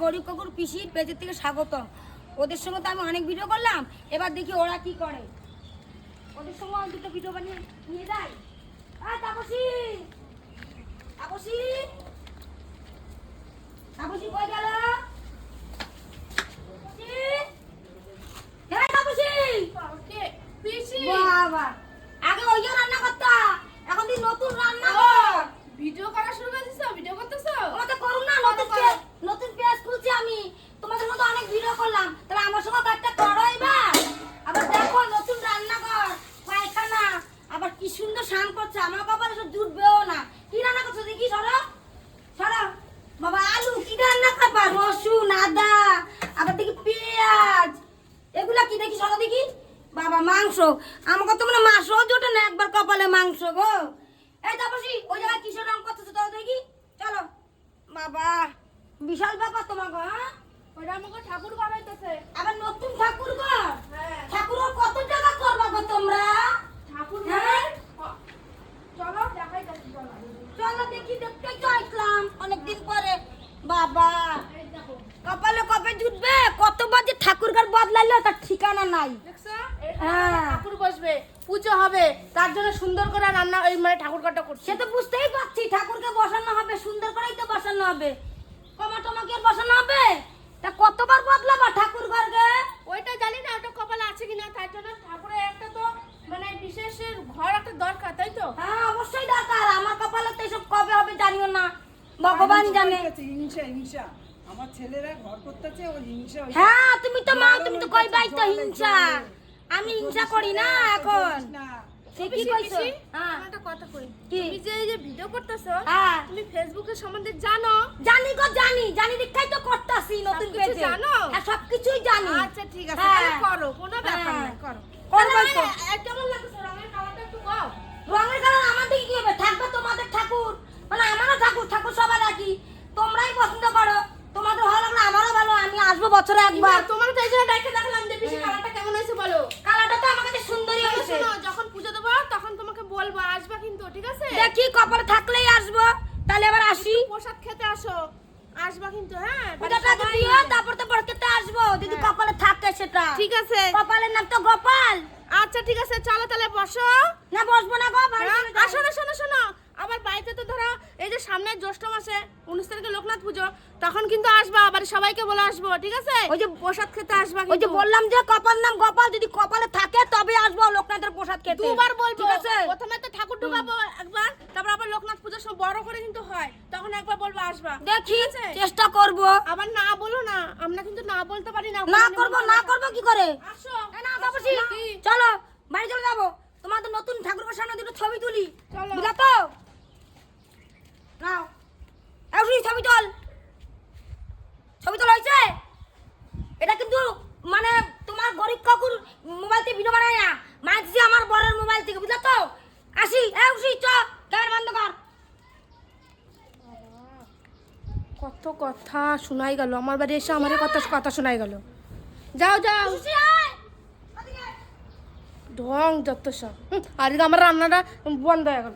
গরিব কাকুর পিসির পেজের থেকে স্বাগতম। ওদের সঙ্গে তো আমি অনেক ভিডিও করলাম, এবার দেখি ওরা কি করে। ওদের সঙ্গে আমি দুটো ভিডিও বানিয়ে নিয়ে যাই। তাপসী, তাপসী, তাপসী কই গেল? বাবা, আগে ওই রান্না করতা, এখন তুই নতুন রান্না কর। ভিডিও করা শুরু করে দিছো? ভিডিও করতেছো? ওটা করুন না, নতুন পেজ খুলছি আমি। তোমাদের মতো অনেক ভিডিও করলাম, তাহলে আমার সঙ্গে একটা করো এবার। আবার দেখো নতুন রান্নাঘর, পায়খানা, আবার কি সুন্দর শান করছে। আমার কপালে সব জুটবেও না। কি রান্না করছো দেখি? সরো সরো বাবা। আলু কি রান্না করবা? রসুন, আদা, আবার দেখি পেঁয়াজ, এগুলা কি দেখি? সরো দেখি বাবা। মাংস, আমাকে তো মানে মাংস জোটে না, একবার কপালে মাংস গো। এই তাপসী, ওই জায়গায় কিসের রং করতেছো তো দেখি? চলো বাবা, বিশাল ব্যাপার তোমাকে। হ্যাঁ, ওটা আমাকে ঠাকুর বানাইতেছে। আবার নতুন ঠাকুর ঘর? হ্যাঁ। ঠাকুরের কত টাকা করবা গো তোমরা? ঠাকুর হ্যাঁ? চলো দেখাইতেছি, চলো। চলো দেখি, দেখতেই তো আসলাম অনেকদিন পরে। বাবা, এই দেখো, কপালে কবে জুটবে, কতবার যে ঠাকুর ঘর বদলাইলো তার ঠিকানা নাই। দেখছো? এখানে হ্যাঁ। ঠাকুর বসবে, পুজো হবে, তার জন্য সুন্দর করে রান্না এই মানে ঠাকুর ঘরটা করছে। সে তো বুঝতেই পারছি, ঠাকুরকে বসানো হবে, সুন্দর করেই তো বসানো হবে। কমা টমাকে আর বসানো হবে? তা কতবার বদলাবা ঠাকুর ঘরকে? ওইটা জানি না ওটা কপালে আছে কিনা, তার জন্য ঠাকুরের একটা তো মানে বিশেষ ঘর একটা দরকার, তাই তো? হ্যাঁ, অবশ্যই দরকার। আমার কপালে তো এসব কবে হবে জানিও না, ভগবান জানে। হিংসা হিংসা আমার ছেলেরা ঘর করতেছে, ও হিংসা হইছে। হ্যাঁ, তুমি তো মা, তুমি তো কই বাই তো জলে, হিংসা। জলে। আমি হিংসা করি না এখন। না, সে কি কইছো? হ্যাঁ, একটা কথা কই, কি? তুমি যে এই যে ভিডিও করতেছো, হ্যাঁ, তুমি ফেসবুকের সম্বন্ধে জানো? জানি গো, জানি জানি দেখাই তো করতাছি নতুন সবকিছু পেজে। জানো? হ্যাঁ, সবকিছুই জানি। আচ্ছা ঠিক আছে, হ্যাঁ। তাহলে করো, কোনো ব্যাপার হ্যাঁ। নাই, করো। করবোই তো। কেমন লাগছে রঙের কালারটা একটু কও। রঙের কালার আমার দিকে কি হবে? থাকবে তোমাদের ঠাকুর, মানে আমারও ঠাকুর। ঠাকুর সবার একই, তোমরাই পছন্দ করো। তোমাদের ভালো লাগলে আমারও ভালো। আমি আসবো বছরে একবার। তোমার তো এই জন্য ডাইকে দেখলাম যে বেশি কালারটা কেমন হয়েছে বলো। কালারটা তো আমার কাছে সুন্দরই শোনো, হয়েছে। শোনো, যখন পুজো দেবো তখন তোমাকে বলবো, আসবা কিন্তু, ঠিক আছে? দেখি কপালে থাকলেই আসবো, তাহলে এবার আসি। প্রসাদ খেতে আসো, আসবা কিন্তু, হ্যাঁ? পূজাটা আগে সবাই দিও, মিলে। তারপর তো বরকেতে আসবো যদি হ্যাঁ। কপালে থাকে সেটা। ঠিক আছে, কপালের নাম তো গোপাল। আচ্ছা ঠিক আছে, চলো তাহলে বসো। না বসবো না গো, বাড়ি হ্যাঁ, চলে যাই। শোনো শোনো শোনো, আবার বাড়িতে তো ধরো এই যে সামনে জ্যৈষ্ঠ মাসে 19 তারিখে লোকনাথ পুজো, তখন কিন্তু আসবা, আবার সবাইকে বলে আসবো, ঠিক আছে? ওই যে প্রসাদ খেতে আসবা ওই যে কিন্তু। বললাম যে কপাল নাম গোপাল, যদি কপালে থাকে তবে আসবো লোকনাথের প্রসাদ খেতে। দুবার বলবো, ঠিক আছে? প্রথমে তো ঠাকুর ঢুকাবো একবার, তারপর আবার লোকনাথ পুজো সব বড় করে কিন্তু হয়, তখন একবার বলবো আসবা। দেখি, ঠিক আছে? চেষ্টা করব। আবার না বলো না, আমরা কিন্তু না বলতে পারি না। না করব, না করব কি করে? আসো। না বাবুজি, কি? চলো বাড়ি চলে যাবো। তোমাদের নতুন ঠাকুরের সামনে দুটো ছবি তুলি, চলো। বুঝলা তো? নাও, এই ছবি তোল। ছবি তোলা হয়েছে? এটা কিন্তু মানে তোমার গরিব কাকুর মোবাইল থেকে ভিডিও বানায় না, মাইছি আমার বরের মোবাইল থেকে, বুঝলা তো? আসি, এই চ, ক্যামেরা বন্ধ কর। কত কথা শোনাই গেল, আমার বাড়ি এসে আমার কথা কথা শোনাই গেল। যাও যাও, খুশি আয়, ওদিকে। ঢং যত সব। আর আমার রান্নাটা বন্ধ হয়ে গেল।